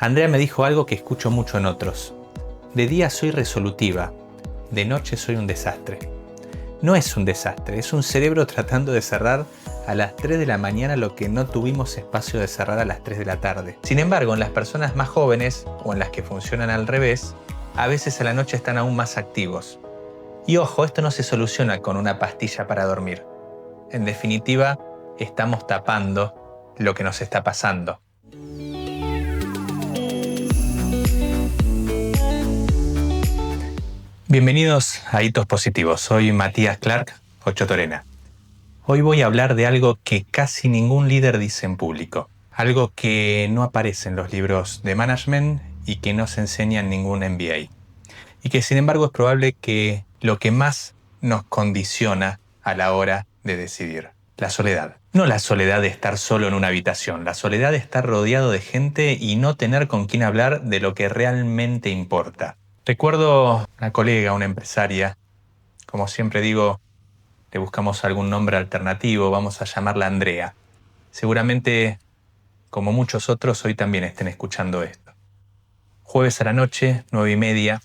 Andrea me dijo algo que escucho mucho en otros. De día soy resolutiva, de noche soy un desastre. No es un desastre, es un cerebro tratando de cerrar a las 3 de la mañana lo que no tuvimos espacio de cerrar a las 3 de la tarde. Sin embargo, en las personas más jóvenes, o en las que funcionan al revés, a veces a la noche están aún más activos. Y ojo, esto no se soluciona con una pastilla para dormir. En definitiva, estamos tapando lo que nos está pasando. Bienvenidos a Hitos Positivos. Soy Matías Clark, Ocho Torena. Hoy voy a hablar de algo que casi ningún líder dice en público. Algo que no aparece en los libros de management y que no se enseña en ningún MBA. Y que sin embargo es probable que lo que más nos condiciona a la hora de decidir. La soledad. No la soledad de estar solo en una habitación, la soledad de estar rodeado de gente y no tener con quién hablar de lo que realmente importa. Recuerdo una colega, una empresaria, como siempre digo, le buscamos algún nombre alternativo, vamos a llamarla Andrea. Seguramente, como muchos otros, hoy también estén escuchando esto. Jueves a la noche, 9:30,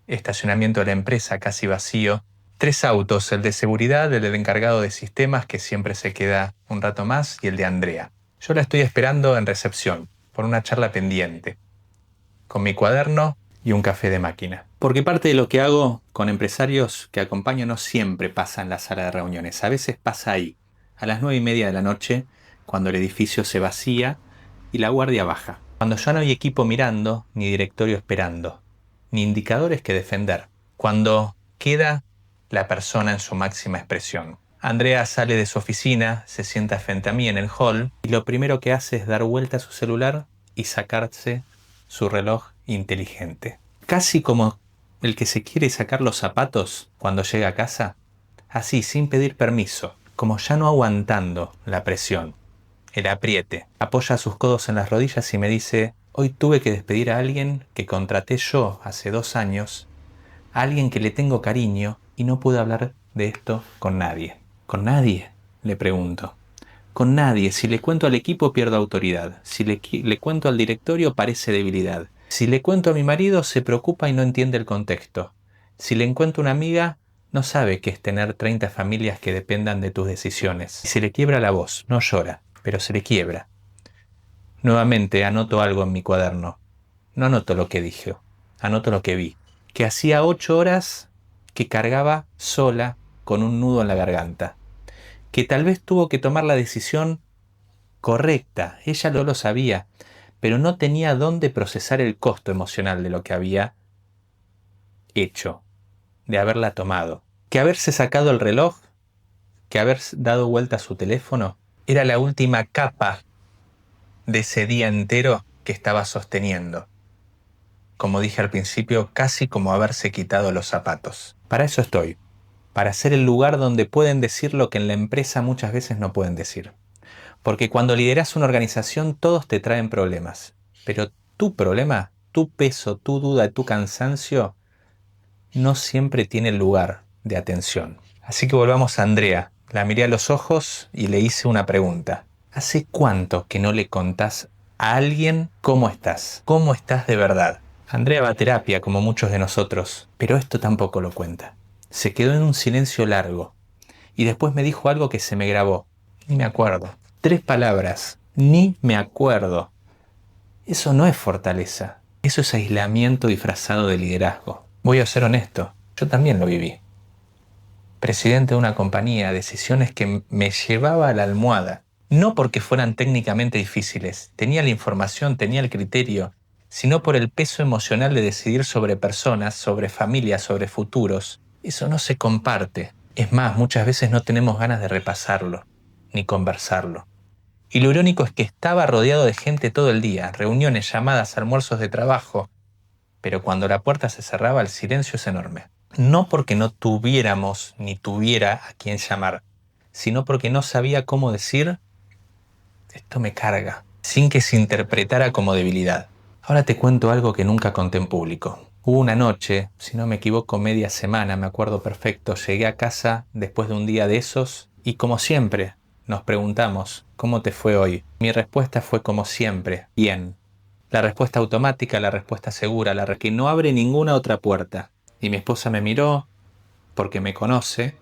estacionamiento de la empresa casi vacío, 3 autos, el de seguridad, el del encargado de sistemas que siempre se queda un rato más y el de Andrea. Yo la estoy esperando en recepción, por una charla pendiente, con mi cuaderno y un café de máquina. Porque parte de lo que hago con empresarios que acompaño no siempre pasa en la sala de reuniones, a veces pasa ahí, a las 9:30 de la noche, cuando el edificio se vacía y la guardia baja. Cuando ya no hay equipo mirando, ni directorio esperando, ni indicadores que defender. Cuando queda la persona en su máxima expresión. Andrea sale de su oficina, se sienta frente a mí en el hall y lo primero que hace es dar vuelta a su celular y sacarse su reloj inteligente. Casi como el que se quiere sacar los zapatos cuando llega a casa. Así, sin pedir permiso, como ya no aguantando la presión, el apriete. Apoya sus codos en las rodillas y me dice: hoy tuve que despedir a alguien que contraté yo hace 2 años, a alguien que le tengo cariño y no pude hablar de esto con nadie. ¿Con nadie?, le pregunto. Con nadie. Si le cuento al equipo pierdo autoridad. Si le cuento al directorio parece debilidad. Si le cuento a mi marido se preocupa y no entiende el contexto. Si le cuento a una amiga no sabe qué es tener 30 familias que dependan de tus decisiones. Y se le quiebra la voz, no llora, pero se le quiebra. Nuevamente anoto algo en mi cuaderno. No anoto lo que dije, anoto lo que vi. Que hacía 8 horas que cargaba sola con un nudo en la garganta. Que tal vez tuvo que tomar la decisión correcta, ella no lo sabía, pero no tenía dónde procesar el costo emocional de lo que había hecho, de haberla tomado. Que haberse sacado el reloj, que haber dado vuelta a su teléfono, era la última capa de ese día entero que estaba sosteniendo. Como dije al principio, casi como haberse quitado los zapatos. Para eso estoy. Para ser el lugar donde pueden decir lo que en la empresa muchas veces no pueden decir. Porque cuando lideras una organización todos te traen problemas. Pero tu problema, tu peso, tu duda, tu cansancio no siempre tiene lugar de atención. Así que volvamos a Andrea. La miré a los ojos y le hice una pregunta. ¿Hace cuánto que no le contás a alguien cómo estás? ¿Cómo estás de verdad? Andrea va a terapia como muchos de nosotros, pero esto tampoco lo cuenta. Se quedó en un silencio largo y después me dijo algo que se me grabó. Ni me acuerdo. 3 palabras. Ni me acuerdo. Eso no es fortaleza. Eso es aislamiento disfrazado de liderazgo. Voy a ser honesto. Yo también lo viví. Presidente de una compañía, decisiones que me llevaba a la almohada. No porque fueran técnicamente difíciles. Tenía la información, tenía el criterio, sino por el peso emocional de decidir sobre personas, sobre familias, sobre futuros. Eso no se comparte. Es más, muchas veces no tenemos ganas de repasarlo, ni conversarlo. Y lo irónico es que estaba rodeado de gente todo el día, reuniones, llamadas, almuerzos de trabajo, pero cuando la puerta se cerraba el silencio es enorme. No porque no tuviéramos ni tuviera a quién llamar, sino porque no sabía cómo decir: esto me carga, sin que se interpretara como debilidad. Ahora te cuento algo que nunca conté en público. Hubo una noche, si no me equivoco media semana, me acuerdo perfecto, llegué a casa después de un día de esos y como siempre nos preguntamos: ¿cómo te fue hoy? Mi respuesta fue como siempre: bien. La respuesta automática, la respuesta segura, que no abre ninguna otra puerta. Y mi esposa me miró porque me conoce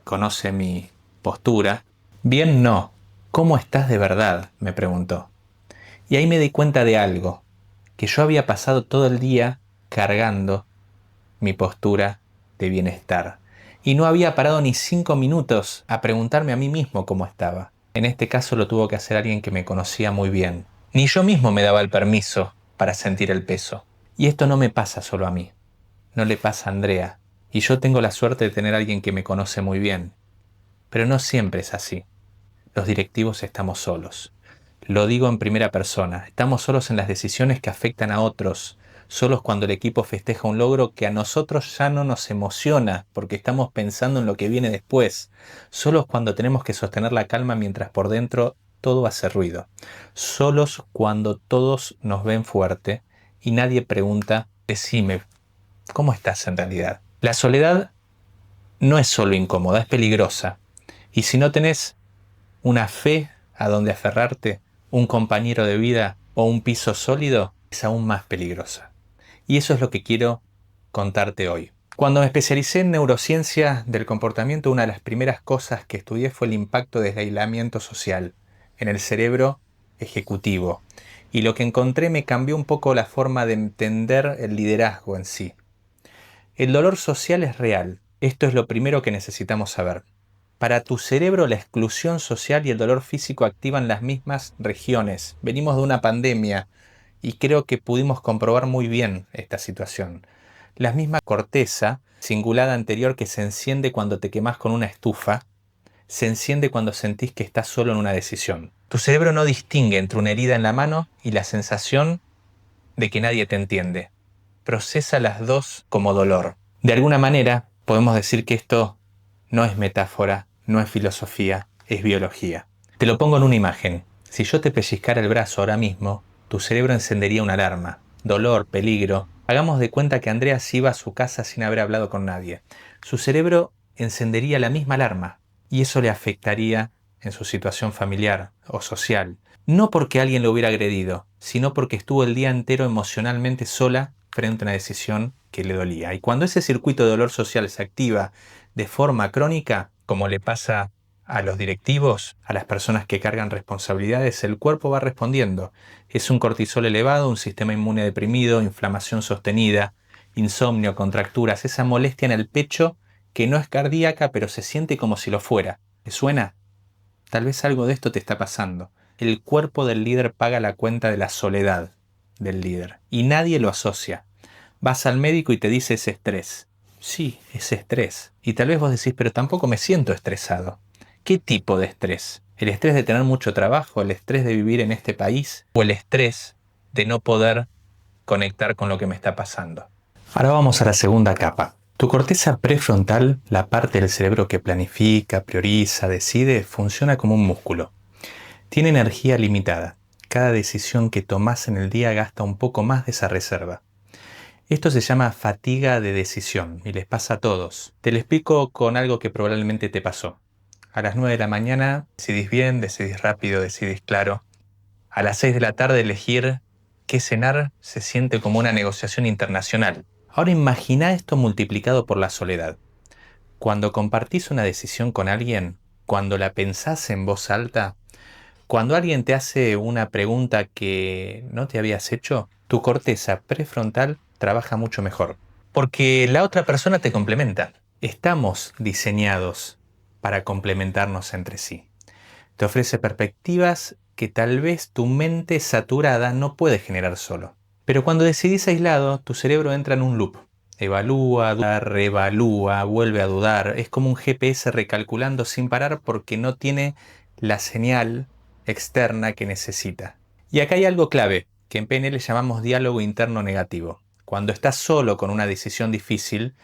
mi postura. Bien, no. ¿Cómo estás de verdad?, me preguntó. Y ahí me di cuenta de algo, que yo había pasado todo el día cargando mi postura de bienestar. Y no había parado ni 5 minutos a preguntarme a mí mismo cómo estaba. En este caso lo tuvo que hacer alguien que me conocía muy bien. Ni yo mismo me daba el permiso para sentir el peso. Y esto no me pasa solo a mí, no le pasa a Andrea. Y yo tengo la suerte de tener a alguien que me conoce muy bien. Pero no siempre es así. Los directivos estamos solos. Lo digo en primera persona, estamos solos en las decisiones que afectan a otros, solos cuando el equipo festeja un logro que a nosotros ya no nos emociona porque estamos pensando en lo que viene después, solos cuando tenemos que sostener la calma mientras por dentro todo hace ruido, solos cuando todos nos ven fuerte y nadie pregunta, decime, ¿cómo estás en realidad? La soledad no es solo incómoda, es peligrosa. Y si no tenés una fe a donde aferrarte, un compañero de vida o un piso sólido, es aún más peligrosa. Y eso es lo que quiero contarte hoy. Cuando me especialicé en neurociencia del comportamiento, una de las primeras cosas que estudié fue el impacto del aislamiento social en el cerebro ejecutivo. Y lo que encontré me cambió un poco la forma de entender el liderazgo en sí. El dolor social es real. Esto es lo primero que necesitamos saber. Para tu cerebro, la exclusión social y el dolor físico activan las mismas regiones. Venimos de una pandemia y creo que pudimos comprobar muy bien esta situación. La misma corteza cingulada anterior que se enciende cuando te quemás con una estufa, se enciende cuando sentís que estás solo en una decisión. Tu cerebro no distingue entre una herida en la mano y la sensación de que nadie te entiende. Procesa las dos como dolor. De alguna manera, podemos decir que esto no es metáfora, no es filosofía, es biología. Te lo pongo en una imagen. Si yo te pellizcara el brazo ahora mismo, tu cerebro encendería una alarma. Dolor, peligro. Hagamos de cuenta que Andrea se iba a su casa sin haber hablado con nadie. Su cerebro encendería la misma alarma y eso le afectaría en su situación familiar o social. No porque alguien lo hubiera agredido, sino porque estuvo el día entero emocionalmente sola frente a una decisión que le dolía. Y cuando ese circuito de dolor social se activa de forma crónica, como le pasa a los directivos, a las personas que cargan responsabilidades, el cuerpo va respondiendo. Es un cortisol elevado, un sistema inmune deprimido, inflamación sostenida, insomnio, contracturas, esa molestia en el pecho que no es cardíaca, pero se siente como si lo fuera. ¿Te suena? Tal vez algo de esto te está pasando. El cuerpo del líder paga la cuenta de la soledad del líder y nadie lo asocia. Vas al médico y te dice es estrés. Sí, es estrés. Y tal vez vos decís, pero tampoco me siento estresado. ¿Qué tipo de estrés? ¿El estrés de tener mucho trabajo? ¿El estrés de vivir en este país? ¿O el estrés de no poder conectar con lo que me está pasando? Ahora vamos a la segunda capa. Tu corteza prefrontal, la parte del cerebro que planifica, prioriza, decide, funciona como un músculo. Tiene energía limitada. Cada decisión que tomás en el día gasta un poco más de esa reserva. Esto se llama fatiga de decisión y les pasa a todos. Te lo explico con algo que probablemente te pasó. A las 9 de la mañana decidís bien, decidís rápido, decidís claro. A las 6 de la tarde elegir qué cenar se siente como una negociación internacional. Ahora imagina esto multiplicado por la soledad. Cuando compartís una decisión con alguien, cuando la pensás en voz alta, cuando alguien te hace una pregunta que no te habías hecho, tu corteza prefrontal trabaja mucho mejor. Porque la otra persona te complementa. Estamos diseñados para complementarnos entre sí. Te ofrece perspectivas que tal vez tu mente saturada no puede generar solo. Pero cuando decidís aislado, tu cerebro entra en un loop. Evalúa, duda, reevalúa, vuelve a dudar. Es como un GPS recalculando sin parar porque no tiene la señal externa que necesita. Y acá hay algo clave, que en PNL llamamos diálogo interno negativo. Cuando estás solo con una decisión difícil,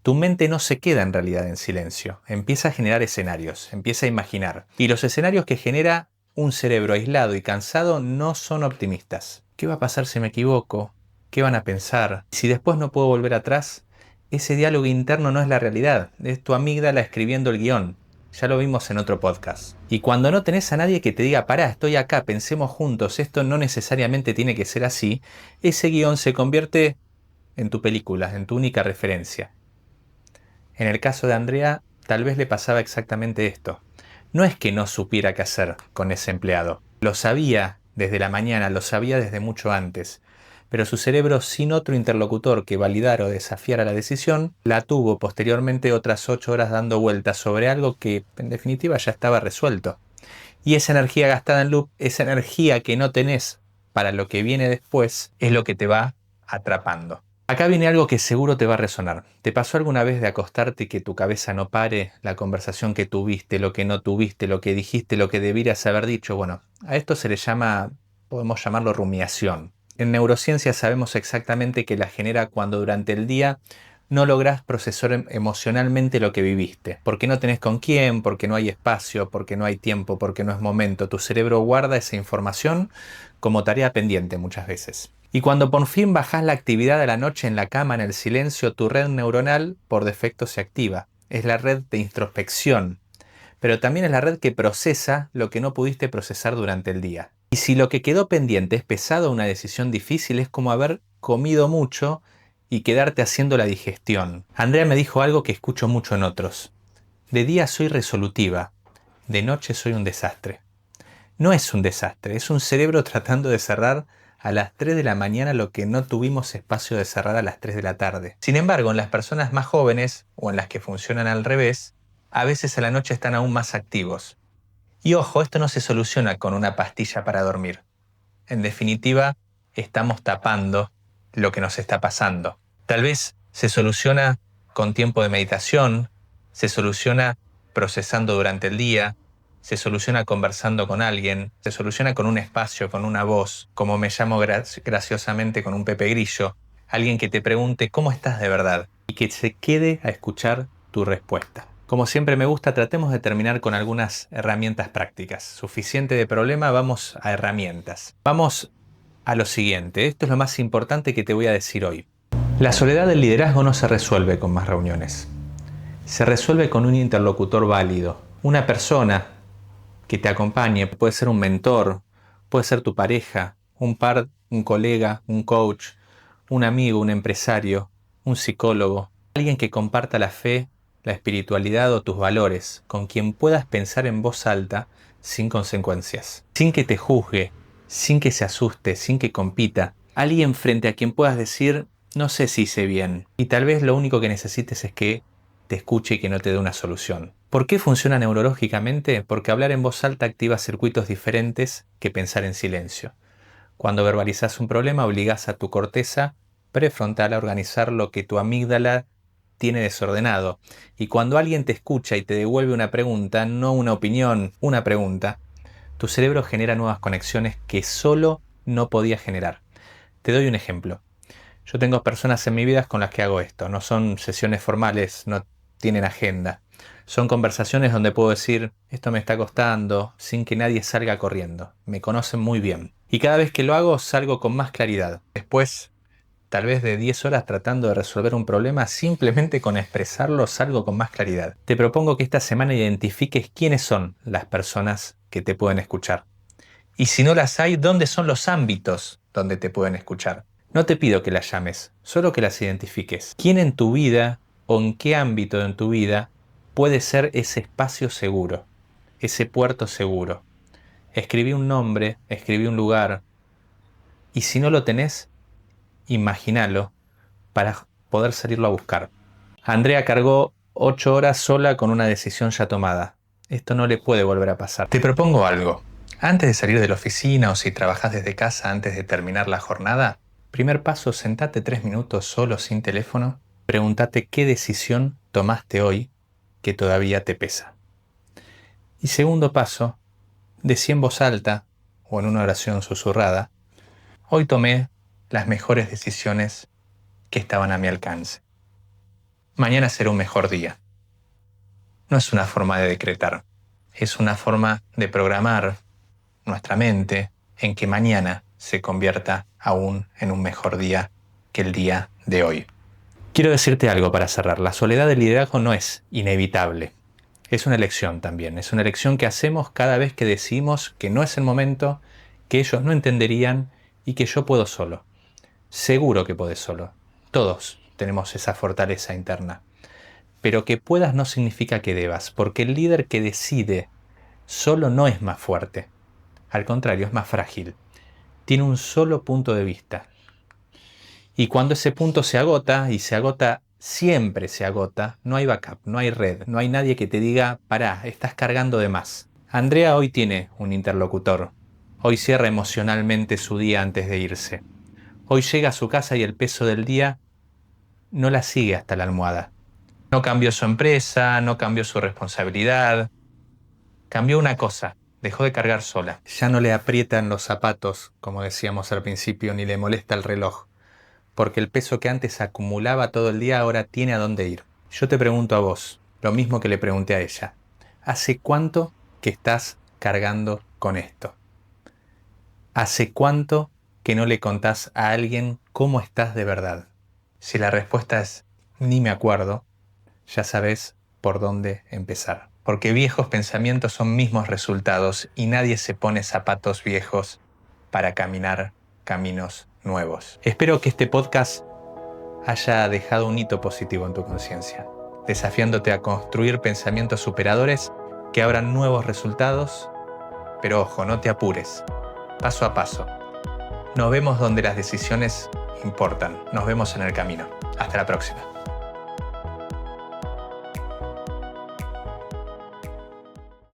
tu mente no se queda en realidad en silencio. Empieza a generar escenarios, empieza a imaginar. Y los escenarios que genera un cerebro aislado y cansado no son optimistas. ¿Qué va a pasar si me equivoco? ¿Qué van a pensar? Si después no puedo volver atrás, ese diálogo interno no es la realidad, es tu amígdala escribiendo el guión. Ya lo vimos en otro podcast. Y cuando no tenés a nadie que te diga, pará, estoy acá, pensemos juntos, esto no necesariamente tiene que ser así, ese guión se convierte en tu película, en tu única referencia. En el caso de Andrea, tal vez le pasaba exactamente esto. No es que no supiera qué hacer con ese empleado. Lo sabía desde la mañana, lo sabía desde mucho antes. Pero su cerebro, sin otro interlocutor que validara o desafiara la decisión, la tuvo posteriormente otras 8 horas dando vueltas sobre algo que, en definitiva, ya estaba resuelto. Y esa energía gastada en loop, esa energía que no tenés para lo que viene después, es lo que te va atrapando. Acá viene algo que seguro te va a resonar. ¿Te pasó alguna vez de acostarte y que tu cabeza no pare? La conversación que tuviste, lo que no tuviste, lo que dijiste, lo que debieras haber dicho. Bueno, a esto se le llama, podemos llamarlo rumiación. En neurociencia sabemos exactamente que la genera cuando durante el día no lográs procesar emocionalmente lo que viviste. Porque no tenés con quién, porque no hay espacio, porque no hay tiempo, porque no es momento. Tu cerebro guarda esa información como tarea pendiente muchas veces. Y cuando por fin bajás la actividad de la noche en la cama, en el silencio, tu red neuronal por defecto se activa. Es la red de introspección, pero también es la red que procesa lo que no pudiste procesar durante el día. Y si lo que quedó pendiente es pesado, una decisión difícil, es como haber comido mucho y quedarte haciendo la digestión. Andrea me dijo algo que escucho mucho en otros. De día soy resolutiva, de noche soy un desastre. No es un desastre, es un cerebro tratando de cerrar a las 3 de la mañana lo que no tuvimos espacio de cerrar a las 3 de la tarde. Sin embargo, en las personas más jóvenes o en las que funcionan al revés, a veces a la noche están aún más activos. Y ojo, esto no se soluciona con una pastilla para dormir. En definitiva, estamos tapando lo que nos está pasando. Tal vez se soluciona con tiempo de meditación, se soluciona procesando durante el día, se soluciona conversando con alguien, se soluciona con un espacio, con una voz, como me llamo graciosamente con un Pepe Grillo, alguien que te pregunte cómo estás de verdad y que se quede a escuchar tu respuesta. Como siempre me gusta, tratemos de terminar con algunas herramientas prácticas. Suficiente de problema, vamos a herramientas. Vamos a lo siguiente, esto es lo más importante que te voy a decir hoy. La soledad del liderazgo no se resuelve con más reuniones. Se resuelve con un interlocutor válido, una persona que te acompañe. Puede ser un mentor, puede ser tu pareja, un par, un colega, un coach, un amigo, un empresario, un psicólogo, alguien que comparta la fe, la espiritualidad o tus valores, con quien puedas pensar en voz alta sin consecuencias, sin que te juzgue, sin que se asuste, sin que compita. Alguien frente a quien puedas decir, no sé si hice bien, y tal vez lo único que necesites es que te escuche y que no te dé una solución. ¿Por qué funciona neurológicamente? Porque hablar en voz alta activa circuitos diferentes que pensar en silencio. Cuando verbalizas un problema, obligas a tu corteza prefrontal a organizar lo que tu amígdala tiene desordenado. Y cuando alguien te escucha y te devuelve una pregunta, no una opinión, una pregunta, tu cerebro genera nuevas conexiones que solo no podía generar. Te doy un ejemplo. Yo tengo personas en mi vida con las que hago esto. No son sesiones formales, no tienen agenda. Son conversaciones donde puedo decir, esto me está costando, sin que nadie salga corriendo. Me conocen muy bien. Y cada vez que lo hago, salgo con más claridad. Después, tal vez de 10 horas tratando de resolver un problema, simplemente con expresarlo salgo con más claridad. Te propongo que esta semana identifiques quiénes son las personas que te pueden escuchar. Y si no las hay, ¿dónde son los ámbitos donde te pueden escuchar? No te pido que las llames, solo que las identifiques. ¿Quién en tu vida o en qué ámbito en tu vida puede ser ese espacio seguro, ese puerto seguro? Escribí un nombre, escribí un lugar, y si no lo tenés, imagínalo para poder salirlo a buscar. Andrea cargó 8 horas sola con una decisión ya tomada. Esto no le puede volver a pasar. Te propongo algo. Antes de salir de la oficina o si trabajas desde casa antes de terminar la jornada, primer paso, sentate 3 minutos solo sin teléfono, pregúntate qué decisión tomaste hoy que todavía te pesa. Y segundo paso, decí en voz alta o en una oración susurrada, hoy tomé las mejores decisiones que estaban a mi alcance. Mañana será un mejor día. No es una forma de decretar, es una forma de programar nuestra mente en que mañana se convierta aún en un mejor día que el día de hoy. Quiero decirte algo para cerrar. La soledad del liderazgo no es inevitable. Es una elección también, es una elección que hacemos cada vez que decimos que no es el momento, que ellos no entenderían y que yo puedo solo. Seguro que podés solo. Todos tenemos esa fortaleza interna. Pero que puedas no significa que debas, porque el líder que decide solo no es más fuerte. Al contrario, es más frágil. Tiene un solo punto de vista. Y cuando ese punto se agota, y se agota, siempre se agota, no hay backup, no hay red, no hay nadie que te diga, pará, estás cargando de más. Andrea hoy tiene un interlocutor. Hoy cierra emocionalmente su día antes de irse. Hoy llega a su casa y el peso del día no la sigue hasta la almohada. No cambió su empresa, no cambió su responsabilidad. Cambió una cosa, dejó de cargar sola. Ya no le aprietan los zapatos, como decíamos al principio, ni le molesta el reloj. Porque el peso que antes acumulaba todo el día ahora tiene a dónde ir. Yo te pregunto a vos, lo mismo que le pregunté a ella. ¿Hace cuánto que estás cargando con esto? ¿Hace cuánto que no le contás a alguien cómo estás de verdad? Si la respuesta es ni me acuerdo, ya sabes por dónde empezar. Porque viejos pensamientos son mismos resultados y nadie se pone zapatos viejos para caminar caminos nuevos. Espero que este podcast haya dejado un hito positivo en tu conciencia, desafiándote a construir pensamientos superadores que abran nuevos resultados. Pero ojo, no te apures, paso a paso. Nos vemos donde las decisiones importan. Nos vemos en el camino. Hasta la próxima.